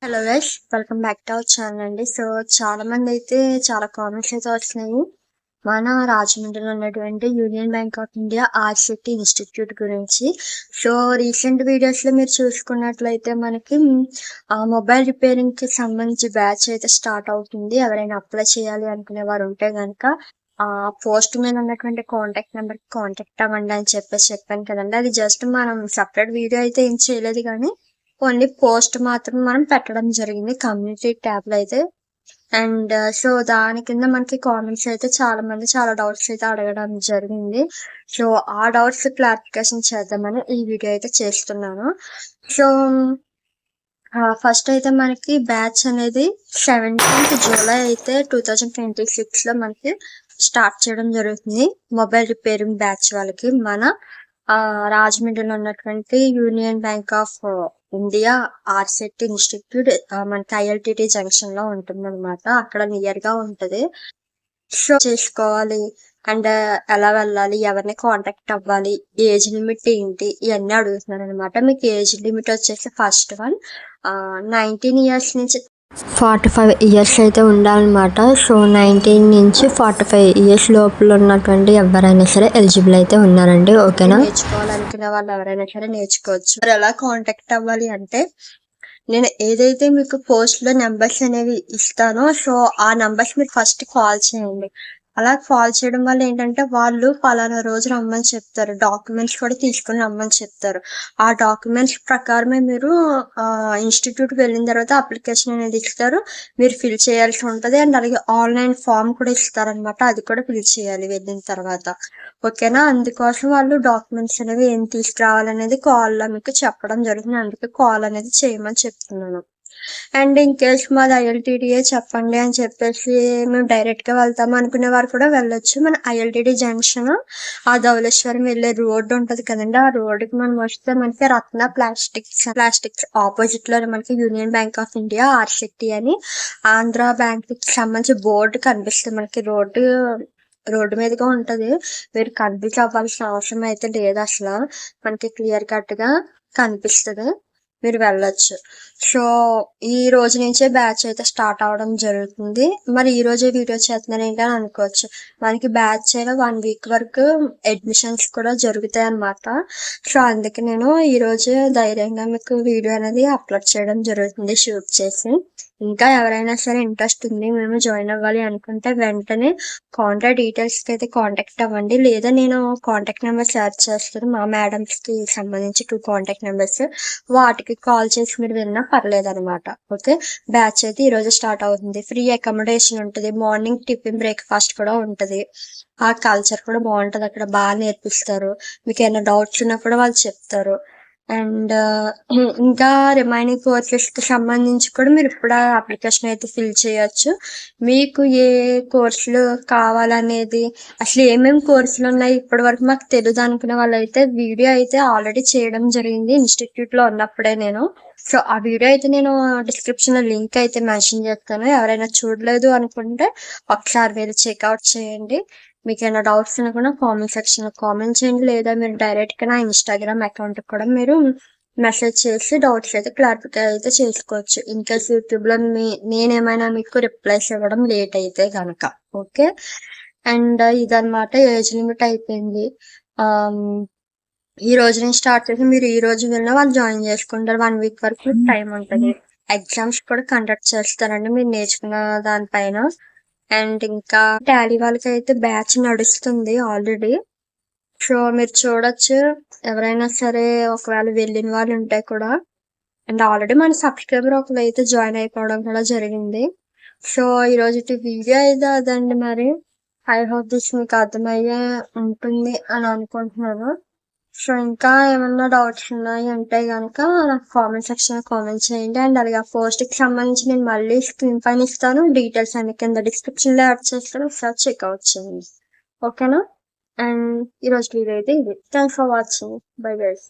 Hello guys, welcome back to our channel అండి. So చాలా మంది అయితే చాలా కామెంట్స్ అయితే వచ్చినాయి మన రాజమండ్రిలో ఉన్నటువంటి union bank of India RCT institute గురించి. సో రీసెంట్ వీడియోస్ లో మీరు చూసుకున్నట్లయితే మనకి మొబైల్ రిపేరింగ్ కి సంబంధించి బ్యాచ్ అయితే స్టార్ట్ అవుతుంది. ఎవరైనా అప్లై చేయాలి అనుకునే వారు ఉంటే గనక పోస్ట్ మీద ఉన్నటువంటి కాంటాక్ట్ నెంబర్ కి కాంటాక్ట్ అవ్వండి అని చెప్పాను కదండి. అది జస్ట్ మనం సపరేట్ వీడియో అయితే ఏం చేయలేదు, కానీ ఓన్లీ పోస్ట్ మాత్రం మనం పెట్టడం జరిగింది కమ్యూనిటీ ట్యాబ్ లో అయితే. అండ్ సో దాని కింద మనకి కామెంట్స్ అయితే చాలా మంది చాలా డౌట్స్ అయితే అడగడం జరిగింది. సో ఆ డౌట్స్ క్లారిఫికేషన్ చేద్దామని ఈ వీడియో అయితే చేస్తున్నాను. సో ఫస్ట్ అయితే మనకి బ్యాచ్ అనేది 17th జూలై అయితే 2026 లో మనకి స్టార్ట్ చేయడం జరుగుతుంది. మొబైల్ రిపేరింగ్ బ్యాచ్ వాళ్ళకి మన రాజమండ్రిలో ఉన్నటువంటి union bank of India RCT institute మనకి ఐఎల్టిటి జంక్షన్ లో ఉంటుంది అనమాట. అక్కడ నియర్ గా ఉంటది. సో చేసుకోవాలి అండ్ ఎలా వెళ్ళాలి, ఎవరిని కాంటాక్ట్ అవ్వాలి, ఏజ్ లిమిట్ ఏంటి, ఇవన్నీ అడుగుతున్నాను అనమాట. మీకు ఏజ్ లిమిట్ వచ్చేసి ఫస్ట్ వన్ 19 ఇయర్స్ నుంచి 45 ఇయర్స్ అయితే ఉండాలన్నమాట. సో 19 నుంచి 45 ఇయర్స్ లోపల ఉన్నటువంటి ఎవరైనా సరే ఎలిజిబుల్ అయితే ఉన్నారండి. ఓకేనా? నేర్చుకోవాలనుకునే వాళ్ళు ఎవరైనా సరే నేర్చుకోవచ్చు. మరి ఎలా కాంటాక్ట్ అవ్వాలి అంటే, నేను ఏదైతే మీకు పోస్ట్ లో నెంబర్స్ అనేవి ఇస్తానో సో ఆ నెంబర్స్ మీరు ఫస్ట్ కాల్ చేయండి. అలా కాల్ చేయడం వల్ల ఏంటంటే వాళ్ళు పలానా రోజు రమ్మని చెప్తారు, డాక్యుమెంట్స్ కూడా తీసుకుని రమ్మని చెప్తారు. ఆ డాక్యుమెంట్స్ ప్రకారమే మీరు ఇన్స్టిట్యూట్ వెళ్ళిన తర్వాత అప్లికేషన్ అనేది ఇస్తారు, మీరు ఫిల్ చేయాల్సి ఉంటది. అండ్ అలాగే ఆన్లైన్ ఫామ్ కూడా ఇస్తారనమాట, అది కూడా ఫిల్ చేయాలి వెళ్ళిన తర్వాత. ఓకేనా? అందుకోసం వాళ్ళు డాక్యుమెంట్స్ అనేవి ఏం తీసుకురావాలనేది కాల్ లో మీకు చెప్పడం జరుగుతుంది. అందుకే కాల్ అనేది చేయమని చెప్తున్నాను. అండ్ ఇన్ కేస్ మాది ఐఎల్టీడీఏ చెప్పండి అని చెప్పేసి మేము డైరెక్ట్ గా వెళ్తాము అనుకునే వారు కూడా వెళ్ళొచ్చు. మన ఐఎల్టీడీ జంక్షన్ ఆ ధవళేశ్వరం వెళ్ళే రోడ్డు ఉంటది కదండి, ఆ రోడ్డుకి మనం వస్తే మనకి రత్న ప్లాస్టిక్స్ ఆపోజిట్ లో మనకి union bank of India RCT అని ఆంధ్ర బ్యాంక్ కి సంబంధించి బోర్డు కనిపిస్తుంది మనకి. రోడ్డు మీదుగా ఉంటది. మీరు కన్ఫ్యూజ్ అవ్వాల్సిన అవసరం అయితే లేదు, అసలు మనకి క్లియర్ కట్ గా కనిపిస్తుంది, మీరు వెళ్ళొచ్చు. సో ఈ రోజు నుంచే బ్యాచ్ అయితే స్టార్ట్ అవడం జరుగుతుంది. మరి ఈ రోజే వీడియో చేస్తున్నాను ఏంటి అని అనుకోవచ్చు. మనకి బ్యాచ్ అయినా 1 వీక్ వరకు అడ్మిషన్స్ కూడా జరుగుతాయి అన్నమాట. సో అందుకే నేను ఈ రోజు ధైర్యంగా మీకు వీడియో అనేది అప్లోడ్ చేయడం జరుగుతుంది షూట్ చేసి. ఇంకా ఎవరైనా సరే ఇంట్రెస్ట్ ఉంది, మేము జాయిన్ అవ్వాలి అనుకుంటే వెంటనే కాంటాక్ట్ డీటెయిల్స్ కి అయితే కాంటాక్ట్ అవ్వండి. లేదా నేను కాంటాక్ట్ నెంబర్ షేర్ చేస్తాను, మా మేడమ్స్ కి సంబంధించి 2 కాంటాక్ట్ నెంబర్స్, వాటికి కాల్ చేసి మీరు వెళ్ళినా పర్లేదు అనమాట. ఓకే, బ్యాచ్ అయితే ఈ రోజు స్టార్ట్ అవుతుంది. ఫ్రీ అకామిడేషన్ ఉంటుంది, మార్నింగ్ టిఫిన్ బ్రేక్ఫాస్ట్ కూడా ఉంటది. ఆ కల్చర్ కూడా బాగుంటది, అక్కడ బాగా నేర్పిస్తారు. మీకు ఏమైనా డౌట్స్ ఉన్నా కూడా వాళ్ళు చెప్తారు. అండ్ ఇంకా రిమైనింగ్ కోర్సెస్ కి సంబంధించి కూడా మీరు ఇప్పుడు అప్లికేషన్ అయితే ఫిల్ చేయొచ్చు. మీకు ఏ కోర్సులు కావాలనేది, అసలు ఏమేమి కోర్సులు ఉన్నాయి ఇప్పటి వరకు మాకు తెలియదు అనుకునే వాళ్ళు అయితే వీడియో అయితే ఆల్రెడీ చేయడం జరిగింది ఇన్స్టిట్యూట్ లో ఉన్నప్పుడే నేను. సో ఆ వీడియో అయితే నేను డిస్క్రిప్షన్ లో లింక్ అయితే మెన్షన్ చేస్తాను. ఎవరైనా చూడలేదు అనుకుంటే ఒకసారి మీరు చెక్అవుట్ చేయండి. మీకు ఏమైనా డౌట్స్ ఉన్నా కూడా కామెంట్ సెక్షన్ లో కామెంట్ చేయండి, లేదా మీరు డైరెక్ట్ గా నా ఇన్స్టాగ్రామ్ అకౌంట్ కూడా మీరు మెసేజ్ చేసి డౌట్స్ అయితే క్లారిఫై అయితే చేసుకోవచ్చు. ఇన్ కేస్ యూట్యూబ్ లో నేనేమైనా మీకు రిప్లైస్ ఇవ్వడం లేట్ అయితే కనుక. ఓకే, అండ్ ఇదన్నమాట, ఏజ్ లిమిట్ అయిపోయింది. ఈ రోజు నుంచి స్టార్ట్ చేసి మీరు ఈ రోజు వెళ్ళిన వాళ్ళు జాయిన్ చేసుకుంటారు. 1 వీక్ వరకు టైం ఉంటుంది. ఎగ్జామ్స్ కూడా కండక్ట్ చేస్తారండి మీరు నేర్చుకున్న దానిపైన. అండ్ ఇంకా టాలీ వాళ్ళకి అయితే బ్యాచ్ నడుస్తుంది ఆల్రెడీ. సో మీరు చూడొచ్చు, ఎవరైనా సరే ఒకవేళ వెళ్ళిన వాళ్ళు ఉంటే కూడా. అండ్ ఆల్రెడీ మన సబ్స్క్రైబర్ ఒకరు అయితే జాయిన్ అయిపోవడం కూడా జరిగింది. సో ఈ రోజు వీడియో అయితే అదండి. మరి ఐ హోప్ దిస్ మీకు అర్థమయ్యే ఉంటుంది అని అనుకుంటున్నాను. సో ఇంకా ఏమన్నా డౌట్స్ ఉన్నాయి అంటే కనుక నాకు కామెంట్ సెక్షన్ లో కామెంట్ చేయండి. అండ్ అలాగే పోస్ట్ కి సంబంధించి నేను మళ్ళీ స్క్రీన్ పైన ఇస్తాను, డీటెయిల్స్ అన్ని కింద డిస్క్రిప్షన్ లో యాడ్ చేస్తాను, ఒకసారి చెక్అవుట్ చేయండి. ఓకేనా? అండ్ ఈరోజు వీడియో అయితే ఇది. Thanks for watching. Bye guys.